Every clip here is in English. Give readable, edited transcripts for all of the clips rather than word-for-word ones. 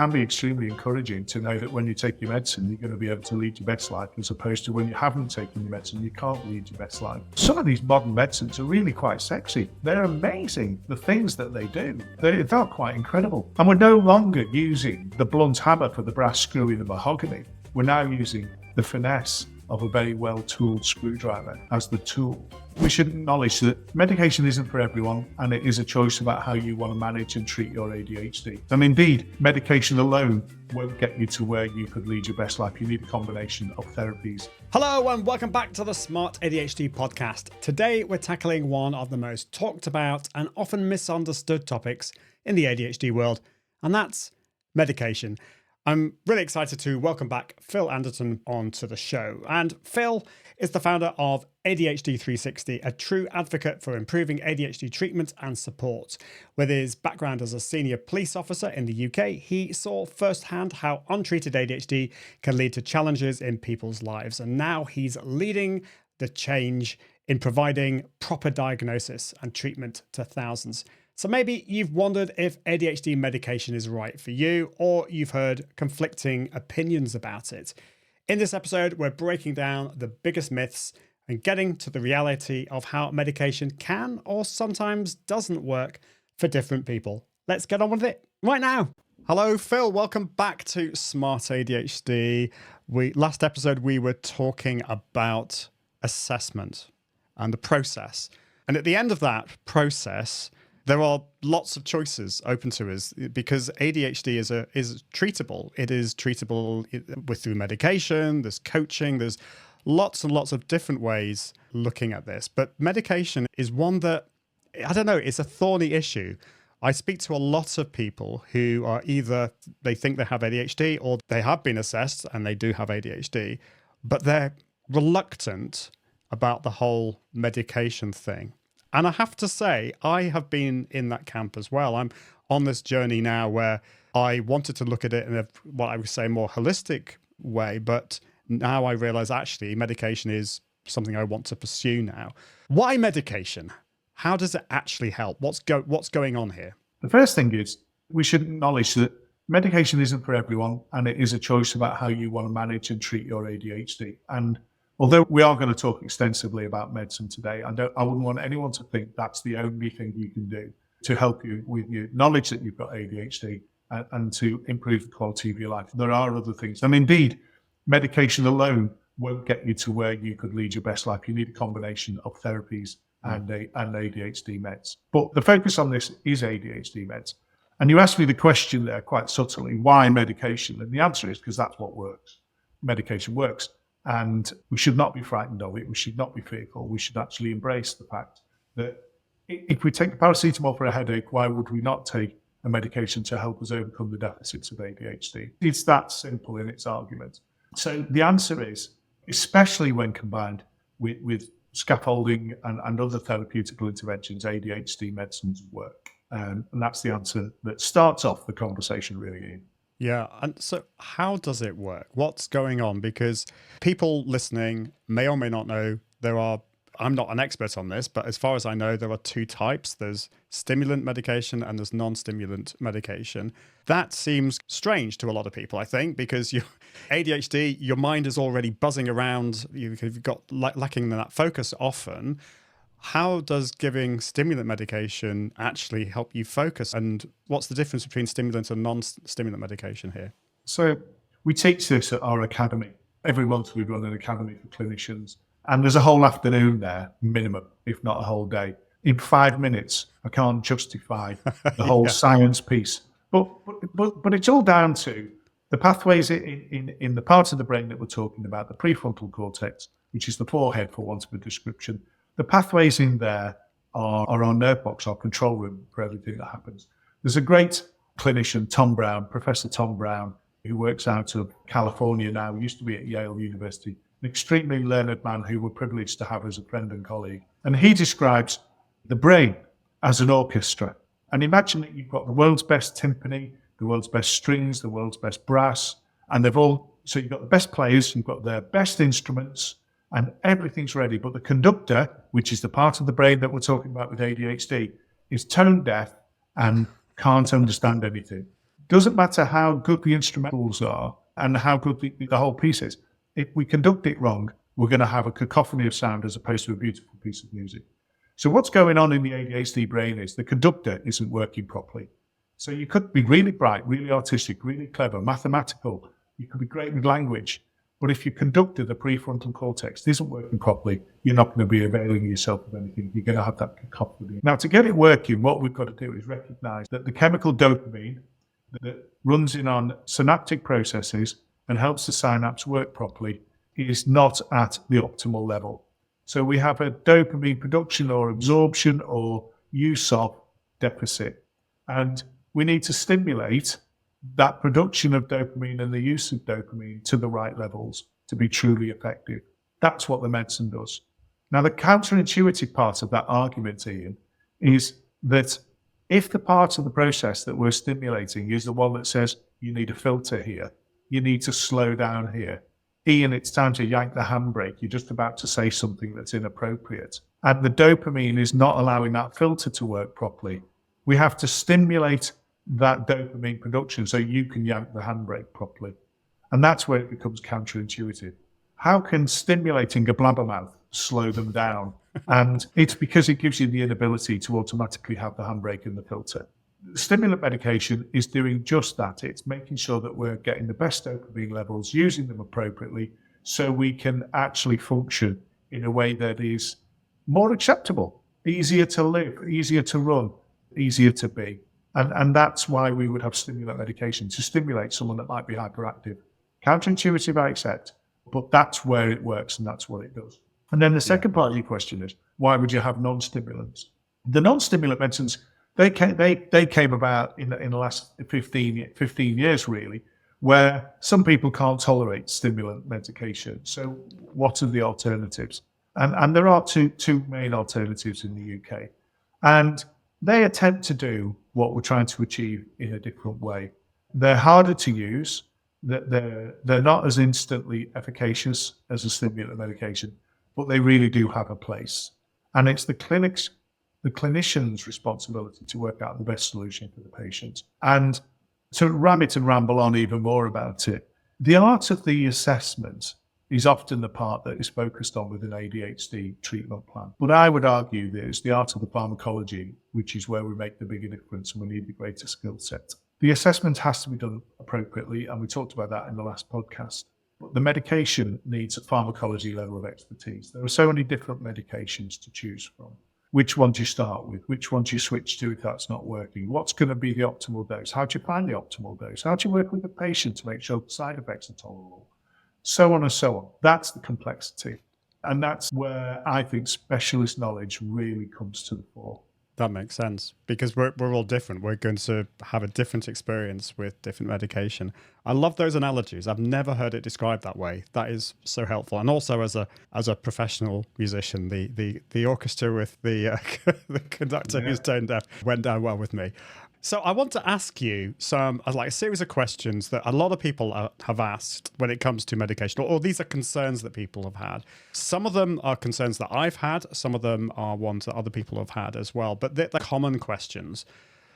can be extremely encouraging to know that when you take your medicine, you're going to be able to lead your best life, as opposed to when you haven't taken your medicine, you can't lead your best life. Some of these modern medicines are really quite sexy. They're amazing, the things that they do. They're quite incredible. And we're no longer using the blunt hammer for the brass screw in the mahogany. We're now using the finesse of a very well-tooled screwdriver as the tool. We should acknowledge that medication isn't for everyone, and it is a choice about how you want to manage and treat your ADHD. And indeed, medication alone won't get you to where you could lead your best life. You need a combination of therapies. Hello and welcome back to the Smart ADHD Podcast. Today we're tackling one of the most talked about and often misunderstood topics in the ADHD world, and that's medication. I'm really excited to welcome back Phil Anderton onto the show. And Phil is the founder of ADHD 360, a true advocate for improving ADHD treatment and support. With his background as a senior police officer in the UK, he saw firsthand how untreated ADHD can lead to challenges in people's lives. And now he's leading the change in providing proper diagnosis and treatment to thousands. So maybe you've wondered if ADHD medication is right for you, or you've heard conflicting opinions about it. In this episode, we're breaking down the biggest myths and getting to the reality of how medication can or sometimes doesn't work for different people. Let's get on with it right now. Hello, Phil. Welcome back to Smart ADHD. Last episode, we were talking about assessment and the process. And at the end of that process, there are lots of choices open to us because ADHD is treatable. It is treatable through medication, there's coaching, there's lots and lots of different ways looking at this. But medication is one that, I don't know, it's a thorny issue. I speak to a lot of people who are either, they think they have ADHD or they have been assessed and they do have ADHD, but they're reluctant about the whole medication thing. And I have to say, I have been in that camp as well. I'm on this journey now where I wanted to look at it in what I would say more holistic way, but now I realize actually medication is something I want to pursue now. Why medication? How does it actually help? What's going on here? The first thing is we should acknowledge that medication isn't for everyone, and it is a choice about how you want to manage and treat your ADHD. And although we are going to talk extensively about medicine today, I wouldn't want anyone to think that's the only thing you can do to help you with your knowledge that you've got ADHD and to improve the quality of your life. There are other things. And indeed, medication alone won't get you to where you could lead your best life. You need a combination of therapies and ADHD meds. But the focus on this is ADHD meds. And you asked me the question there quite subtly, why medication? And the answer is because that's what works. Medication works. And we should not be frightened of it. We should not be fearful. We should actually embrace the fact that if we take paracetamol for a headache, why would we not take a medication to help us overcome the deficits of ADHD? It's that simple in its argument. So the answer is, especially when combined with scaffolding and other therapeutical interventions, ADHD medicines work. And that's the answer that starts off the conversation really, Ian. Yeah. And so how does it work? What's going on? Because people listening may or may not know I'm not an expert on this, but as far as I know, there are two types. There's stimulant medication and there's non-stimulant medication. That seems strange to a lot of people, I think, because ADHD, your mind is already buzzing around. You've got lacking that focus often. How does giving stimulant medication actually help you focus? And what's the difference between stimulant and non-stimulant medication here? So we teach this at our academy. Every month we run an academy for clinicians. And there's a whole afternoon there, minimum, if not a whole day. In 5 minutes, I can't justify the whole science piece. But it's all down to the pathways in the parts of the brain that we're talking about, the prefrontal cortex, which is the forehead for want of a description. The pathways in there are our nerve box, our control room for everything that happens. There's a great clinician, Professor Tom Brown, who works out of California now, used to be at Yale University, an extremely learned man who we're privileged to have as a friend and colleague. And he describes the brain as an orchestra. And imagine that you've got the world's best timpani, the world's best strings, the world's best brass, and so you've got the best players, you've got their best instruments, and everything's ready. But the conductor, which is the part of the brain that we're talking about with ADHD, is tone deaf and can't understand anything. Doesn't matter how good the instrumentals are and how good the whole piece is. If we conduct it wrong, we're going to have a cacophony of sound as opposed to a beautiful piece of music. So what's going on in the ADHD brain is the conductor isn't working properly. So you could be really bright, really artistic, really clever, mathematical. You could be great with language. But if your conductor, the prefrontal cortex, isn't working properly, you're not going to be availing yourself of anything. You're going to have that cacophony. Now, to get it working, what we've got to do is recognize that the chemical dopamine that runs in on synaptic processes and helps the synapse work properly is not at the optimal level. So we have a dopamine production or absorption or use of deficit. And we need to stimulate that production of dopamine and the use of dopamine to the right levels to be truly effective. That's what the medicine does. Now, the counterintuitive part of that argument, Ian, is that if the part of the process that we're stimulating is the one that says, you need a filter here, you need to slow down here, Ian, it's time to yank the handbrake, you're just about to say something that's inappropriate, and the dopamine is not allowing that filter to work properly, we have to stimulate that dopamine production so you can yank the handbrake properly. And that's where it becomes counterintuitive. How can stimulating a blabbermouth slow them down? And it's because it gives you the inability to automatically have the handbrake and the filter. Stimulant medication is doing just that. It's making sure that we're getting the best dopamine levels, using them appropriately, so we can actually function in a way that is more acceptable, easier to live, easier to run, easier to be. And that's why we would have stimulant medication, to stimulate someone that might be hyperactive. Counterintuitive, I accept, but that's where it works and that's what it does. And then the second part of your question is, why would you have non-stimulants? The non-stimulant medicines, they came about in the last 15 years, really, where some people can't tolerate stimulant medication. So what are the alternatives? And there are two main alternatives in the UK. And they attempt to do what we're trying to achieve in a different way. They're harder to use. They're not as instantly efficacious as a stimulant medication, but they really do have a place. And it's the clinician's responsibility to work out the best solution for the patient. And to ram it and ramble on even more about it, the art of the assessment is often the part that is focused on with an ADHD treatment plan. But I would argue that it's the art of the pharmacology, which is where we make the bigger difference and we need the greater skill set. The assessment has to be done appropriately, and we talked about that in the last podcast. But the medication needs a pharmacology level of expertise. There are so many different medications to choose from. Which one do you start with? Which one do you switch to if that's not working? What's going to be the optimal dose? How do you find the optimal dose? How do you work with the patient to make sure the side effects are tolerable? So on and so on. That's the complexity. And that's where I think specialist knowledge really comes to the fore. That makes sense, because we're all different. We're going to have a different experience with different medication. I love those analogies. I've never heard it described that way. That is so helpful. And also as a professional musician, the orchestra with the conductor who's tone deaf went down well with me. So I want to ask you a series of questions that a lot of people have asked when it comes to medication, or these are concerns that people have had. Some of them are concerns that I've had. Some of them are ones that other people have had as well, but they're common questions.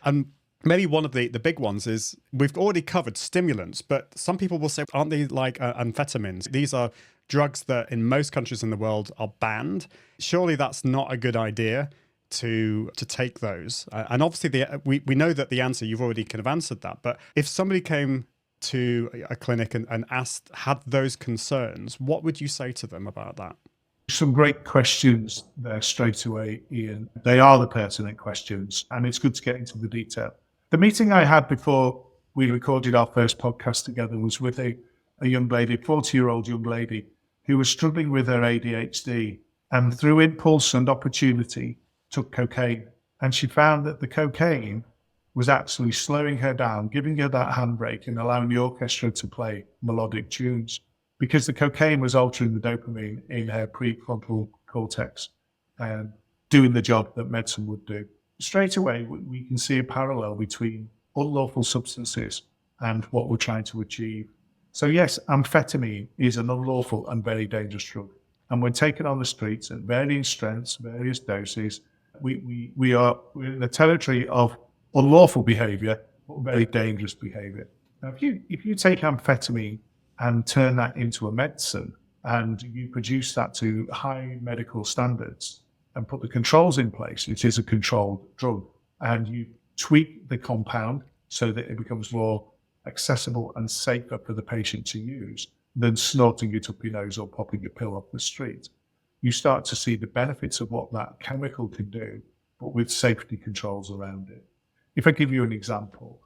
And maybe one of the big ones is, we've already covered stimulants, but some people will say, aren't they like amphetamines? These are drugs that in most countries in the world are banned. Surely that's not a good idea to take those. And obviously we know that the answer, you've already kind of answered that, but if somebody came to a clinic and had those concerns, what would you say to them about that? Some great questions there straight away, Ian. They are the pertinent questions, and it's good to get into the detail. The meeting I had before we recorded our first podcast together was with a young lady, 40-year-old young lady, who was struggling with her ADHD, and through impulse and opportunity took cocaine. And she found that the cocaine was actually slowing her down, giving her that handbrake and allowing the orchestra to play melodic tunes, because the cocaine was altering the dopamine in her prefrontal cortex and doing the job that medicine would do. Straight away, we can see a parallel between unlawful substances and what we're trying to achieve. So yes, amphetamine is an unlawful and very dangerous drug. And when taken on the streets at varying strengths, various doses, we're in the territory of unlawful behaviour but very dangerous behavior. Now, if you take amphetamine and turn that into a medicine and you produce that to high medical standards and put the controls in place, it is a controlled drug, and you tweak the compound so that it becomes more accessible and safer for the patient to use than snorting it up your nose or popping a pill off the street, you start to see the benefits of what that chemical can do, but with safety controls around it. If I give you an example,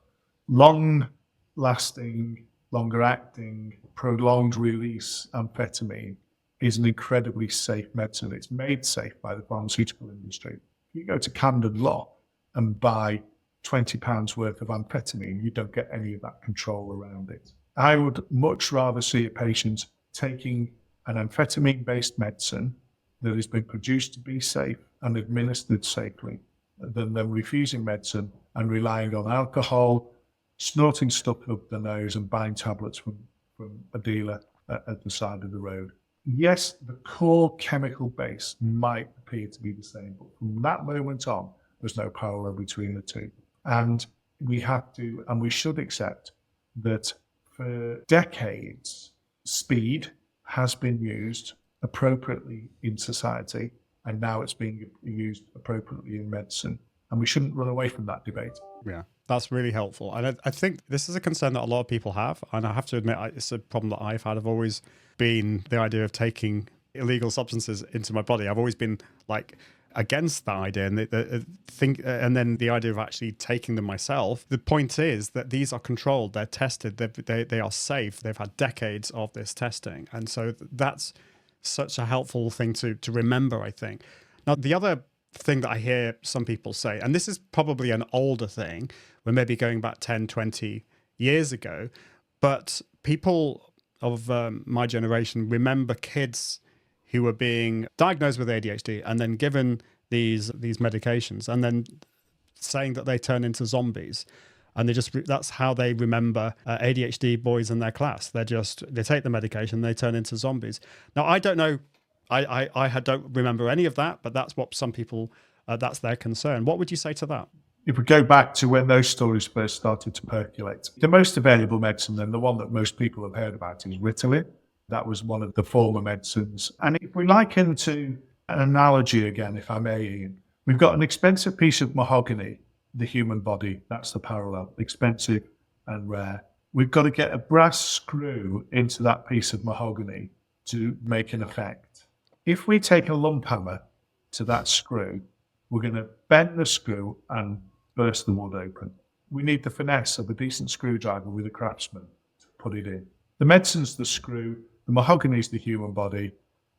long-lasting, longer-acting, prolonged release amphetamine is an incredibly safe medicine. It's made safe by the pharmaceutical industry. If you go to Camden Law and buy £20 worth of amphetamine, you don't get any of that control around it. I would much rather see a patient taking an amphetamine-based medicine that has been produced to be safe and administered safely than them refusing medicine and relying on alcohol, snorting stuff up the nose and buying tablets from a dealer at the side of the road. Yes, the core chemical base might appear to be the same, but from that moment on, there's no parallel between the two. And we have to, and we should accept that for decades, speed has been used appropriately in society, and now it's being used appropriately in medicine. And we shouldn't run away from that debate. Yeah, that's really helpful. And I think this is a concern that a lot of people have. And I have to admit, it's a problem that I've had. I've always been the idea of taking illegal substances into my body. I've always been like against that idea, and and then the idea of actually taking them myself. The point is that these are controlled, they're tested, they are safe. They've had decades of this testing, and so that's such a helpful thing to remember, I think. Now, the other thing that I hear some people say, and this is probably an older thing, we're maybe going back 10, 20 years ago, but people of my generation remember kids who were being diagnosed with ADHD and then given these medications and then saying that they turn into zombies. And that's how they remember ADHD boys in their class. They take the medication, they turn into zombies. Now, I don't know, I don't remember any of that, but that's what some people, that's their concern. What would you say to that? If we go back to when those stories first started to percolate, the most available medicine, then the one that most people have heard about, is Ritalin. That was one of the former medicines. And if we liken to an analogy again, if I may, Ian, we've got an expensive piece of mahogany, the human body, that's the parallel, expensive and rare. We've got to get a brass screw into that piece of mahogany to make an effect. If we take a lump hammer to that screw, we're going to bend the screw and burst the wood open. We need the finesse of a decent screwdriver with a craftsman to put it in. The medicine's the screw, the mahogany is the human body,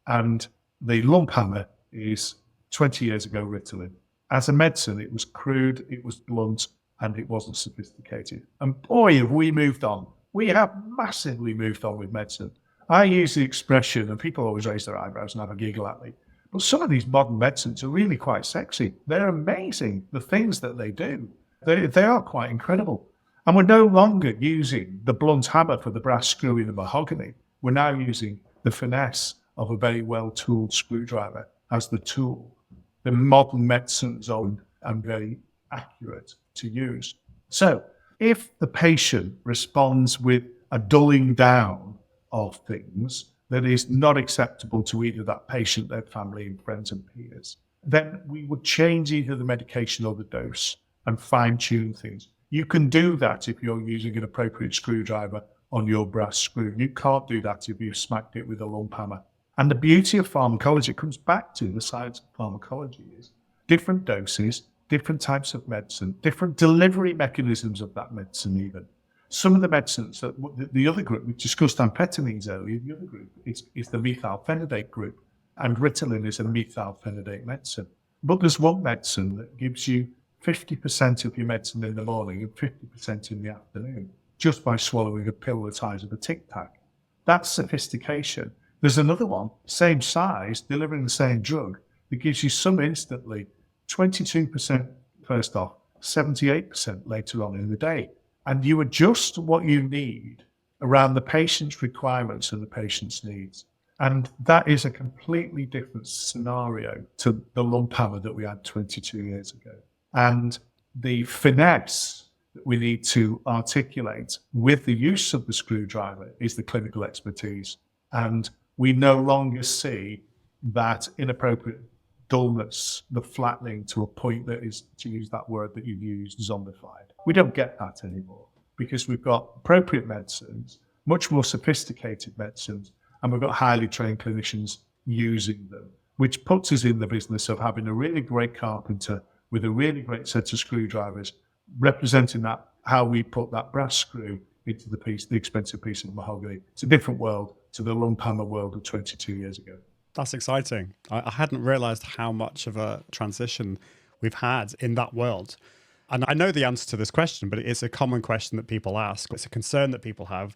and the lump hammer is 20 years ago Ritalin. As a medicine, it was crude, it was blunt, and it wasn't sophisticated. And boy, have we moved on. We have massively moved on with medicine. I use the expression, and people always raise their eyebrows and have a giggle at me, but some of these modern medicines are really quite sexy. They're amazing, the things that they do. They are quite incredible. And we're no longer using the blunt hammer for the brass screw in the mahogany. We're now using the finesse of a very well-tooled screwdriver as the tool. The modern medicines are very accurate to use. So if the patient responds with a dulling down of things that is not acceptable to either that patient, their family, and friends and peers, then we would change either the medication or the dose and fine-tune things. You can do that if you're using an appropriate screwdriver on your brass screw. You can't do that if you've smacked it with a lump hammer. And the beauty of pharmacology comes back to the science of pharmacology is different doses, different types of medicine, different delivery mechanisms of that medicine even. Some of the medicines, that the other group, we discussed amphetamines earlier, the other group is the methylphenidate group, and Ritalin is a methylphenidate medicine. But there's one medicine that gives you 50% of your medicine in the morning and 50% in the afternoon, just by swallowing a pill the size of a Tic Tac. That's sophistication. There's another one, same size, delivering the same drug, that gives you some instantly, 22% first off, 78% later on in the day. And you adjust what you need around the patient's requirements and the patient's needs. And that is a completely different scenario to the lump hammer that we had 22 years ago. And the finesse that we need to articulate with the use of the screwdriver is the clinical expertise. And we no longer see that inappropriate dullness, the flattening to a point that is, to use that word that you used, zombified. We don't get that anymore because we've got appropriate medicines, much more sophisticated medicines, and we've got highly trained clinicians using them, which puts us in the business of having a really great carpenter with a really great set of screwdrivers, representing that, how we put that brass screw into the expensive piece of mahogany. It's a different world to the lump hammer world of 22 years ago. That's exciting. I hadn't realized how much of a transition we've had in that world. And I know the answer to this question, but it's a common question that people ask. It's a concern that people have,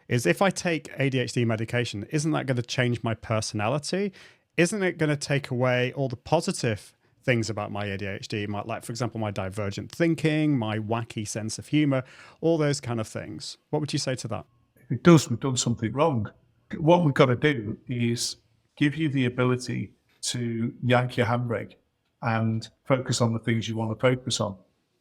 is if I take ADHD medication, isn't that going to change my personality? Isn't it going to take away all the positive things about my ADHD, like, for example, my divergent thinking, my wacky sense of humor, all those kind of things? What would you say to that? It does. We've done something wrong. What we've got to do is give you the ability to yank your handbrake and focus on the things you want to focus on.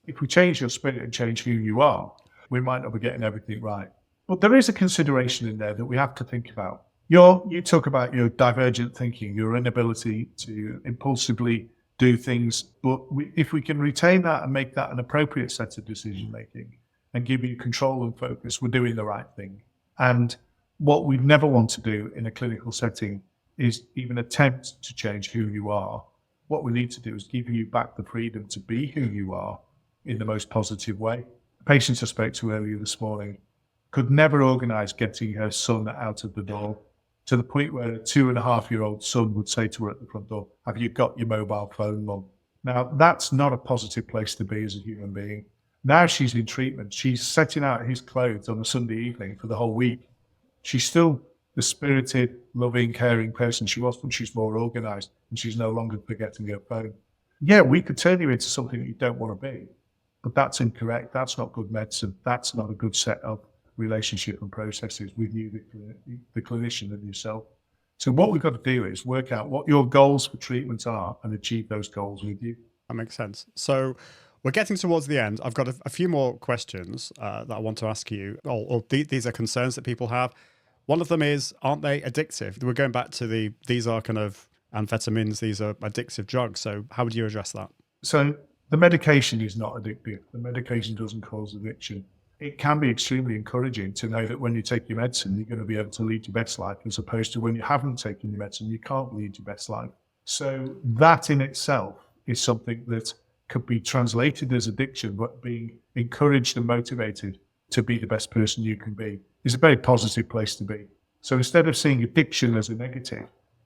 If we change your spirit and change who you are, we might not be getting everything right. But there is a consideration in there that we have to think about. You talk about your divergent thinking, your inability to impulsively do things, but if we can retain that and make that an appropriate set of decision making and give you control and focus, we're doing the right thing. And what we never want to do in a clinical setting is even attempt to change who you are. What we need to do is give you back the freedom to be who you are in the most positive way. The patient I spoke to earlier this morning could never organise getting her son out of the door, to the point where a 2.5-year-old son would say to her at the front door, "Have you got your mobile phone, Mum?" Now, that's not a positive place to be as a human being. Now she's in treatment. She's setting out his clothes on a Sunday evening for the whole week. She's still the spirited, loving, caring person she was, but she's more organised and she's no longer forgetting her phone. Yeah, we could turn you into something that you don't want to be, but that's incorrect. That's not good medicine. That's not a good set of relationship and processes with you, the clinician, and yourself. So what we've got to do is work out what your goals for treatment are and achieve those goals with you. That makes sense. So we're getting towards the end. I've got a few more questions that I want to ask you. These are concerns that people have. One of them is, aren't they addictive? We're going back to these are kind of amphetamines, these are addictive drugs. So how would you address that? So the medication is not addictive. The medication doesn't cause addiction. It can be extremely encouraging to know that when you take your medicine, you're going to be able to lead your best life, as opposed to when you haven't taken your medicine, you can't lead your best life. So that in itself is something that could be translated as addiction, but being encouraged and motivated to be the best person you can be is a very positive place to be. So instead of seeing addiction as a negative,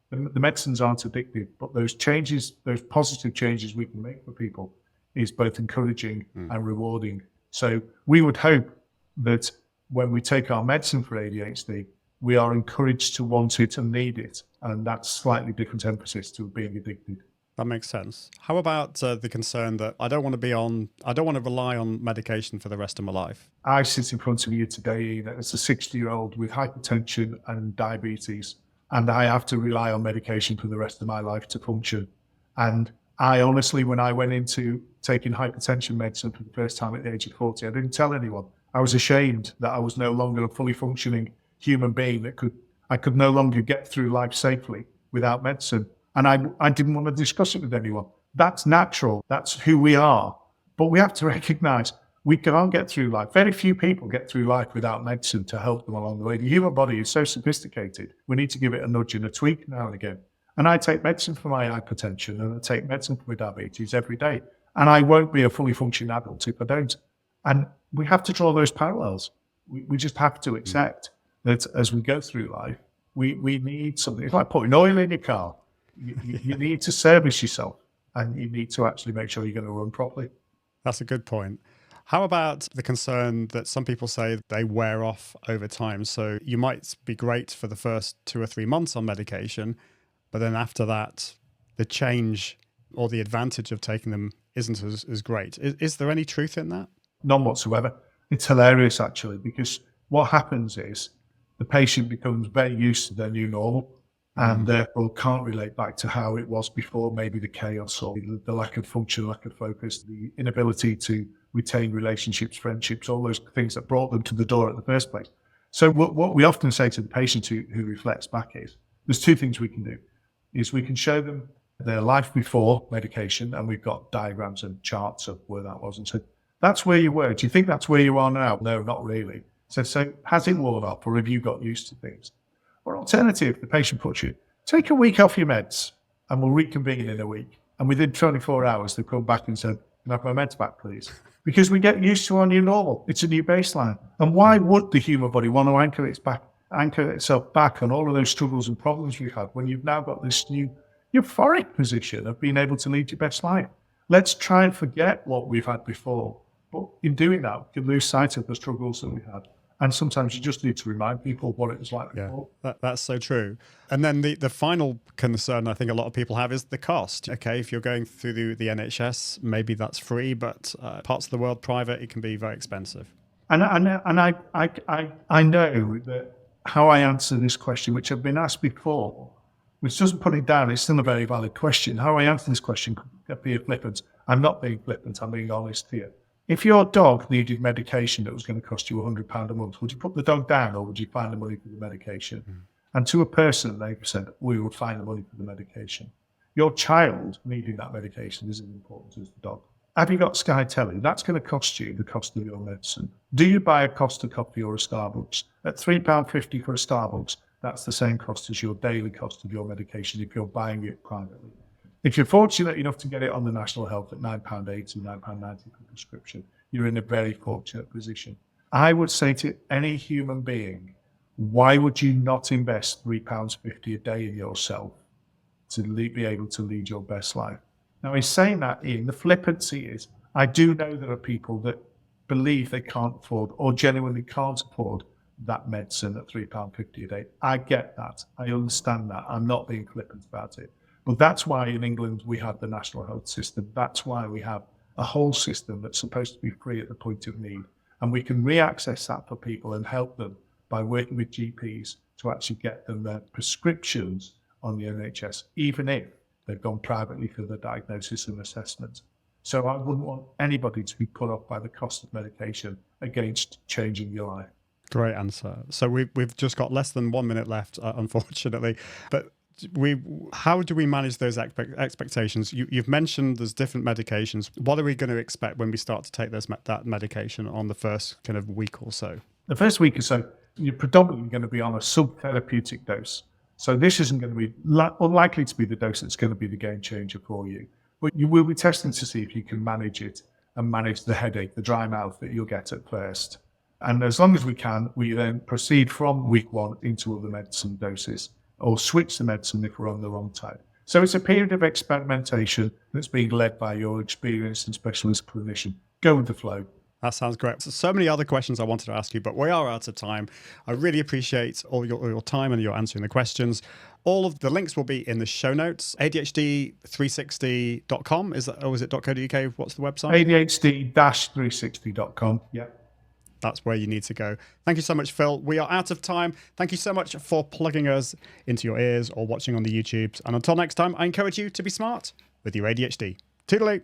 the medicines aren't addictive, but those changes, those positive changes we can make for people is both encouraging and rewarding. So we would hope that when we take our medicine for ADHD, we are encouraged to want it and need it. And that's slightly different emphasis to being addicted. That makes sense. How about the concern that I don't want to rely on medication for the rest of my life? I sit in front of you today as a 60-year-old with hypertension and diabetes, and I have to rely on medication for the rest of my life to function. And I honestly, when I went into taking hypertension medicine for the first time at the age of 40, I didn't tell anyone. I was ashamed that I was no longer a fully functioning human being, that I could no longer get through life safely without medicine. And I didn't want to discuss it with anyone. That's natural. That's who we are. But we have to recognize we can't get through life. Very few people get through life without medicine to help them along the way. The human body is so sophisticated. We need to give it a nudge and a tweak now and again. And I take medicine for my hypertension and I take medicine for my diabetes every day. And I won't be a fully functioning adult if I don't. And we have to draw those parallels. We just have to accept that as we go through life, we need something. It's like putting oil in your car. You need to service yourself, and you need to actually make sure you're going to run properly. That's a good point. How about the concern that some people say they wear off over time? So you might be great for the first 2 or 3 months on medication, but then after that, the change or the advantage of taking them isn't as great. Is there any truth in that? None whatsoever. It's hilarious, actually, because what happens is the patient becomes very used to their new normal. and therefore can't relate back to how it was before, maybe the chaos or the lack of function, lack of focus, the inability to retain relationships, friendships, all those things that brought them to the door in the first place. So what we often say to the patient who reflects back is, there's two things we can do. Is we can show them their life before medication, and we've got diagrams and charts of where that was, and so that's where you were. Do you think that's where you are now? No, not really. So has it worn off, or have you got used to things? Or alternative, the patient puts you, take a week off your meds and we'll reconvene in a week. And within 24 hours, they come back and said, can I have my meds back, please? Because we get used to our new normal. It's a new baseline. And why would the human body want to anchor itself back on all of those struggles and problems we've had when you've now got this new euphoric position of being able to lead your best life? Let's try and forget what we've had before. But in doing that, we can lose sight of the struggles that we had. And sometimes you just need to remind people what it was like before. That's so true. And then the final concern I think a lot of people have is the cost. Okay, if you're going through the NHS, maybe that's free, but parts of the world private, it can be very expensive. And I know that how I answer this question, which I've been asked before, which doesn't put it down, it's still a very valid question. How I answer this question could be flippant. I'm not being flippant, I'm being honest here. If your dog needed medication that was going to cost you £100 a month, would you put the dog down or would you find the money for the medication? And to a person, they said, we would find the money for the medication. Your child needing that medication is as important as the dog. Have you got Sky Telly? That's going to cost you the cost of your medicine. Do you buy a Costa coffee or a Starbucks? At £3.50 for a Starbucks, that's the same cost as your daily cost of your medication if you're buying it privately. If you're fortunate enough to get it on the National Health at £9.80, £9.90 per prescription, you're in a very fortunate position. I would say to any human being, why would you not invest £3.50 a day in yourself to be able to lead your best life? Now, in saying that, Ian, the flippancy is, I do know there are people that believe they can't afford or genuinely can't afford that medicine at £3.50 a day. I get that. I understand that. I'm not being flippant about it. But that's why in England we have the national health system. That's why we have a whole system that's supposed to be free at the point of need. And we can re-access that for people and help them by working with GPs to actually get them their prescriptions on the NHS, even if they've gone privately for the diagnosis and assessment. So I wouldn't want anybody to be put off by the cost of medication against changing your life. Great answer. So we've just got less than 1 minute left, unfortunately. But how do we manage those expectations? You've mentioned there's different medications. What are we going to expect when we start to take that medication on the first kind of week or so? The first week or so, you're predominantly going to be on a sub-therapeutic dose. So this isn't going to be unlikely to be the dose that's going to be the game changer for you. But you will be testing to see if you can manage it and manage the headache, the dry mouth that you'll get at first. And as long as we can, we then proceed from week 1 into other medicine doses, or switch the medicine if we're on the wrong type. So it's a period of experimentation that's being led by your experienced and specialist clinician. Go with the flow. That sounds great. So many other questions I wanted to ask you, but we are out of time. I really appreciate all your time and your answering the questions. All of the links will be in the show notes. ADHD360.com, is that, or is it .co.uk? What's the website? ADHD-360.com. Yeah. That's where you need to go. Thank you so much, Phil. We are out of time. Thank you so much for plugging us into your ears or watching on the YouTubes. And until next time, I encourage you to be smart with your ADHD. Toodaloo.